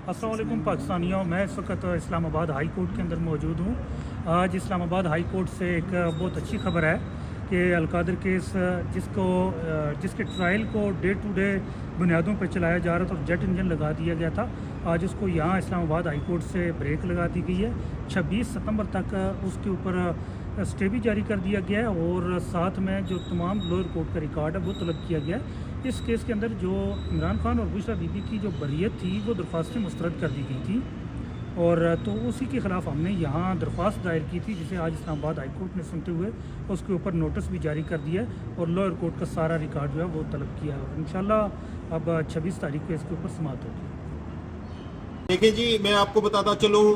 अस्सलाम वालेकुम पाकिस्तानियों, मैं इस वक्त इस्लामाबाद हाई कोर्ट के अंदर मौजूद हूँ। आज इस्लामाबाद हाई कोर्ट से एक बहुत अच्छी खबर है कि अलकादर केस जिसके ट्रायल को डे टू डे बुनियादों पर चलाया जा रहा था और जेट इंजन लगा दिया गया था, आज उसको यहाँ इस्लामाबाद हाई कोर्ट से ब्रेक लगा दी गई है। 26 सितंबर तक उसके ऊपर स्टे भी जारी कर दिया गया है और साथ में जो तमाम लोअर कोर्ट का रिकॉर्ड है वो तलब किया गया है। इस केस के अंदर जो इमरान खान और बुशरा बीबी की जो बरियत थी वो दरख्वास्तें मुस्तरद कर दी गई थी और तो उसी के ख़िलाफ़ हमने यहाँ दरख्वास्त दायर की थी, जिसे आज इस्लामाबाद हाई कोर्ट ने सुनते हुए उसके ऊपर नोटिस भी जारी कर दिया और लोअर कोर्ट का सारा रिकॉर्ड जो है वो तलब किया और इंशाल्लाह अब 26 तारीख को इसके ऊपर समाप्त होगी। देखिए जी, मैं आपको बताता चलूँ,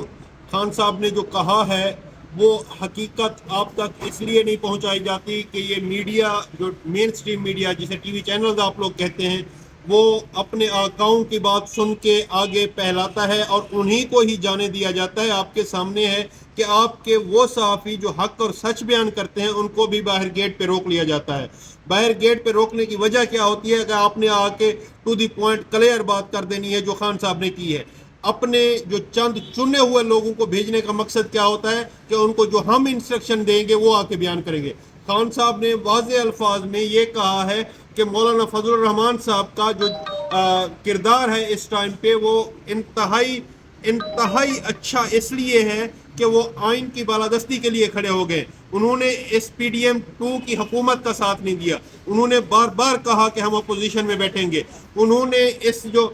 खान साहब ने जो कहा है वो हकीकत आप तक इसलिए नहीं पहुंचाई जाती कि ये मीडिया, जो मेन स्ट्रीम मीडिया जिसे टीवी चैनल्स आप लोग कहते हैं, वो अपने आकाओं की बात सुन के आगे पहलाता है और उन्हीं को ही जाने दिया जाता है। आपके सामने है कि आपके वो सहाफ़ी जो हक और सच बयान करते हैं उनको भी बाहर गेट पे रोक लिया जाता है। बाहर गेट पे रोकने की वजह क्या होती है कि आपने आके टू दी पॉइंट क्लियर बात कर देनी है जो खान साहब ने की है। अपने जो चंद चुने हुए लोगों को भेजने का मकसद क्या होता है कि उनको जो हम इंस्ट्रक्शन देंगे वो आके बयान करेंगे। खान साहब ने वाज़े अल्फाज में ये कहा है कि मौलाना फजलुर रहमान साहब का जो किरदार है इस टाइम पे वो इंतहाई अच्छा इसलिए है कि वो आइन की बालादस्ती के लिए खड़े हो गए। उन्होंने इस PDM 2 की हुकूमत का साथ नहीं दिया। उन्होंने बार बार कहा कि हम अपोजिशन में बैठेंगे। उन्होंने इस जो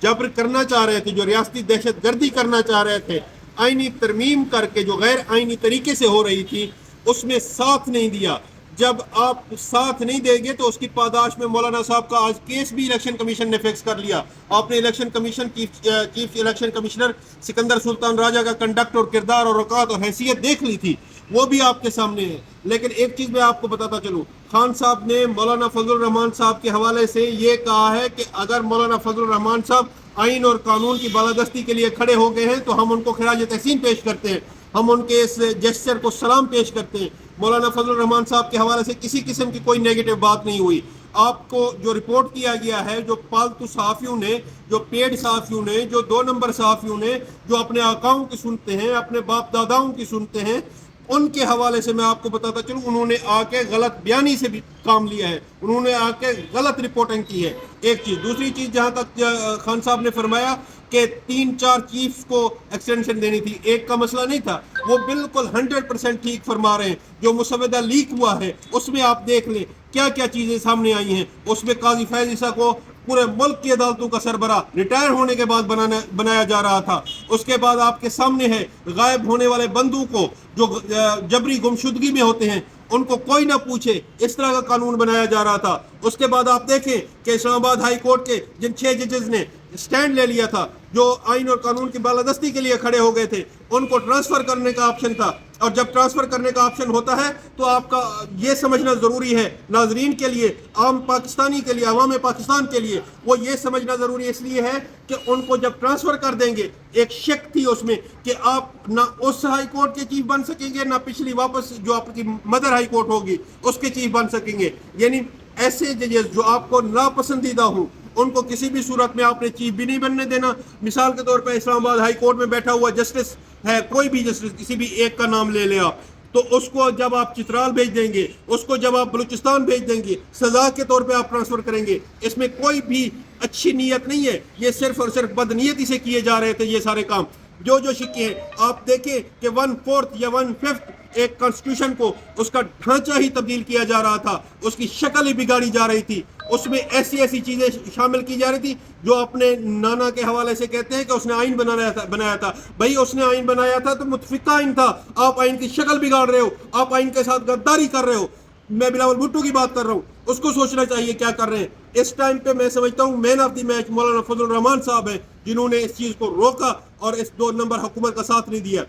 जबर करना चाह रहे थे, जो रियासती दहशत गर्दी करना चाह रहे थे, आइनी तरमीम करके जो गैर आइनी तरीके से हो रही थी, उसमें साथ नहीं दिया। जब आप साथ नहीं देंगे तो उसकी पादाश में मौलाना साहब का आज केस भी इलेक्शन कमीशन ने फिक्स कर लिया। आपने election commission chief election commissioner Sikandar Sultan Raja का कंडक्ट और किरदार और औकात और हैसियत देख ली थी, वो भी आपके सामने है। लेकिन एक चीज़ मैं आपको बताता चलूँ, खान साहब ने मौलाना फजलुर रहमान साहब के हवाले से ये कहा है कि अगर मौलाना फजलुर रहमान साहब आइन और कानून की बालादस्ती के लिए खड़े हो गए हैं तो हम उनको खिराज तहसीन पेश करते हैं, हम उनके इस जेस्चर को सलाम पेश करते हैं। मौलाना फजलुर रहमान साहब के हवाले से किसी किस्म की कोई नेगेटिव बात नहीं हुई। आपको जो रिपोर्ट किया गया है, जो पालतू सहाफ़ियों ने, जो पेड सहाफ़ियों ने, जो 2 नंबर सहाफ़ियों ने, जो अपने आकाओं की सुनते हैं, अपने बाप दादाओं की सुनते हैं, उनके हवाले से मैं आपको बताता चलूँ, उन्होंने आके गलत बयानी से भी काम लिया है, उन्होंने आके गलत रिपोर्टिंग की है। एक चीज़। दूसरी चीज़, जहाँ तक खान साहब ने फरमाया कि 3-4 चीफ्स को एक्सटेंशन देनी थी, एक का मसला नहीं था, वो बिल्कुल 100% ठीक फरमा रहे हैं। जो मुसवदा लीक हुआ है उसमें आप देख लें क्या क्या चीज़ें सामने आई हैं। उसमें काजी फैज ईसा को पूरे मुल्क की अदालतों का सरबरा रिटायर होने के बाद बनाया जा रहा था। उसके बाद आपके सामने है गायब होने वाले बंदों को जो जबरी गुमशुदगी में होते हैं उनको कोई ना पूछे, इस तरह का कानून बनाया जा रहा था। उसके बाद आप देखें कि इस्लामाबाद हाई कोर्ट के जिन 6 जजेस ने स्टैंड ले लिया था, जो आइन और कानून की बालादस्ती के लिए खड़े हो गए थे, उनको ट्रांसफर करने का ऑप्शन था। और जब ट्रांसफर करने का ऑप्शन होता है तो आपका ये समझना ज़रूरी है, नाजरीन के लिए, आम पाकिस्तानी के लिए, अवाम पाकिस्तान के लिए, वो ये समझना ज़रूरी इसलिए है कि उनको जब ट्रांसफ़र कर देंगे, एक शक थी उसमें कि आप ना उस हाई कोर्ट के चीफ बन सकेंगे, ना पिछली वापस जो आपकी मदर हाई कोर्ट होगी उसके चीफ बन सकेंगे। यानी ऐसे जजेस जो आपको नापसंदीदा हो उनको किसी भी सूरत में आपने चीफ भी नहीं बनने देना। मिसाल के तौर पर इस्लामाबाद हाई कोर्ट में बैठा हुआ जस्टिस है, कोई भी जस्टिस, किसी भी एक का नाम ले आप, तो उसको जब आप चित्राल भेज देंगे, उसको जब आप बलूचिस्तान भेज देंगे, सजा के तौर पे आप ट्रांसफ़र करेंगे। इसमें कोई भी अच्छी नीयत नहीं है, ये सिर्फ और सिर्फ बदनीयती से किए जा रहे थे ये सारे काम। जो शिक्के हैं आप देखें कि 1/4 या 1/5 एक कॉन्स्टिट्यूशन को, उसका ढांचा ही तब्दील किया जा रहा था, उसकी शक्ल ही बिगाड़ी जा रही थी, उसमें ऐसी चीज़ें शामिल की जा रही थी जो अपने नाना के हवाले से कहते हैं कि उसने आइन बनाया था। भाई उसने आइन बनाया था तो मुतफिका आइन था, आप आइन की शक्ल बिगाड़ रहे हो, आप आइन के साथ गद्दारी कर रहे हो। मैं बिलावल भुट्टो की बात कर रहा हूँ, उसको सोचना चाहिए क्या कर रहे हैं। इस टाइम पे मैं समझता हूँ मैन ऑफ द मैच मौलाना फजलुर रहमान साहब हैं, जिन्होंने इस चीज़ को रोका और इस 2 नंबर हुकूमत का साथ नहीं दिया।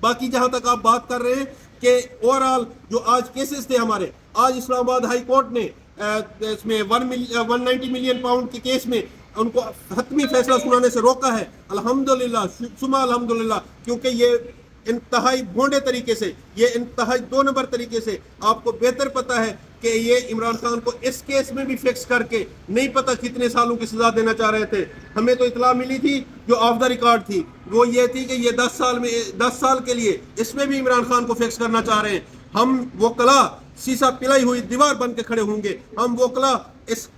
बाकी जहाँ तक आप बात कर रहे हैं कि ओवरऑल जो आज केसेस थे हमारे, आज इस्लामाबाद हाई कोर्ट ने इसमें 190 मिलियन पाउंड के केस में उनको हतमी फैसला सुनाने से रोका है। अल्हम्दुलिल्लाह सुमा अल्हम्दुलिल्लाह, क्योंकि ये इंतहाई भोंडे तरीके से, ये इंतहाई 2 नंबर तरीके से, आपको बेहतर पता है کہ یہ عمران خان کو اس کیس میں بھی فکس کر کے نہیں پتہ کتنے سالوں کی سزا دینا چاہ رہے تھے. ہمیں تو اطلاع ملی تھی جو آف دا ریکارڈ تھی وہ یہ تھی کہ یہ 10 سال کے لیے اس میں بھی عمران خان کو فکس کرنا چاہ رہے ہیں. ہم وکلا سیسا پلائی ہوئی دیوار بن کے کھڑے ہوں گے. ہم وکلا اس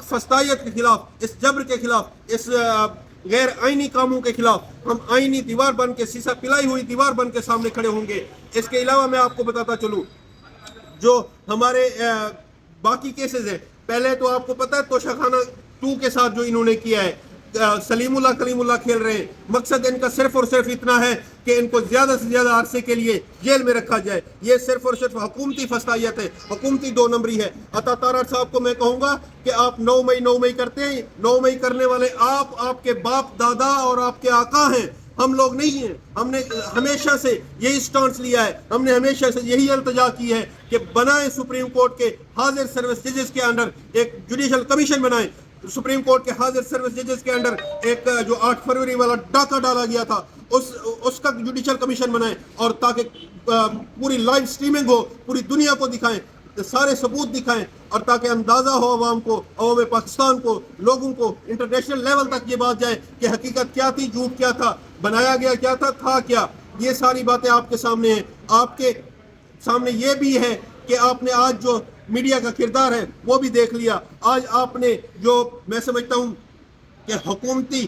فسطائیت کے خلاف, اس جبر کے خلاف, اس غیر آئینی کاموں کے خلاف ہم آئینی دیوار بن کے, سیسا پلائی ہوئی دیوار بن کے سامنے کھڑے ہوں گے. اس کے علاوہ میں آپ کو بتاتا چلوں جو ہمارے باقی کیسز ہیں, پہلے تو آپ کو پتہ ہے توشہ خانہ 2 کے ساتھ جو انہوں نے کیا ہے, سلیم اللہ کلیم اللہ کھیل رہے ہیں. مقصد ان کا صرف اور صرف اتنا ہے کہ ان کو زیادہ سے زیادہ عرصے کے لیے جیل میں رکھا جائے. یہ صرف اور صرف حکومتی فسطائیت ہے, حکومتی 2 نمبری ہے. عطا تارڑ صاحب کو میں کہوں گا کہ آپ 9 مئی کرتے ہیں. 9 مئی کرنے والے آپ کے باپ دادا اور آپ کے آقا ہیں, ہم لوگ نہیں ہیں. ہم نے ہمیشہ سے یہی سٹانس لیا ہے, ہم نے ہمیشہ سے یہی التجا کی ہے کہ بنائیں سپریم کورٹ کے حاضر سروس ججز کے انڈر ایک جوڈیشل کمیشن بنائیں. سپریم کورٹ کے حاضر سروس ججز کے انڈر ایک جو 8 فروری والا ڈاکہ ڈالا گیا تھا اس کا جوڈیشل کمیشن بنائیں, اور تاکہ پوری لائیو سٹریمنگ ہو, پوری دنیا کو دکھائیں, سارے ثبوت دکھائیں, اور تاکہ اندازہ ہو عوام کو, عوام پاکستان کو, لوگوں کو انٹرنیشنل لیول تک یہ بات جائے کہ حقیقت کیا تھی, جھوٹ کیا تھا, بنایا گیا کیا تھا کیا. یہ ساری باتیں آپ کے سامنے ہیں. آپ کے سامنے یہ بھی ہے کہ آپ نے آج جو میڈیا کا کردار ہے وہ بھی دیکھ لیا. آج آپ نے جو میں سمجھتا ہوں کہ حکومتی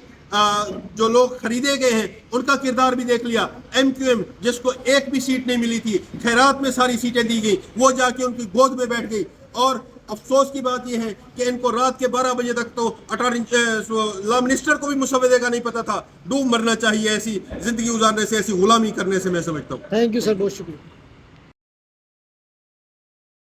جو لوگ خریدے گئے ہیں ان کا کردار بھی دیکھ لیا. MQM جس کو ایک بھی سیٹ نہیں ملی تھی, خیرات میں ساری سیٹیں دی گئی, وہ جا کے ان کی گود میں بیٹھ گئی. اور افسوس کی بات یہ ہے کہ ان کو رات کے 12 بجے تک تو لا منسٹر کو بھی مسودے کا نہیں پتا تھا. ڈوب مرنا چاہیے ایسی زندگی گزارنے سے, ایسی غلامی کرنے سے, میں سمجھتا ہوں. تھینک یو سر, بہت شکریہ.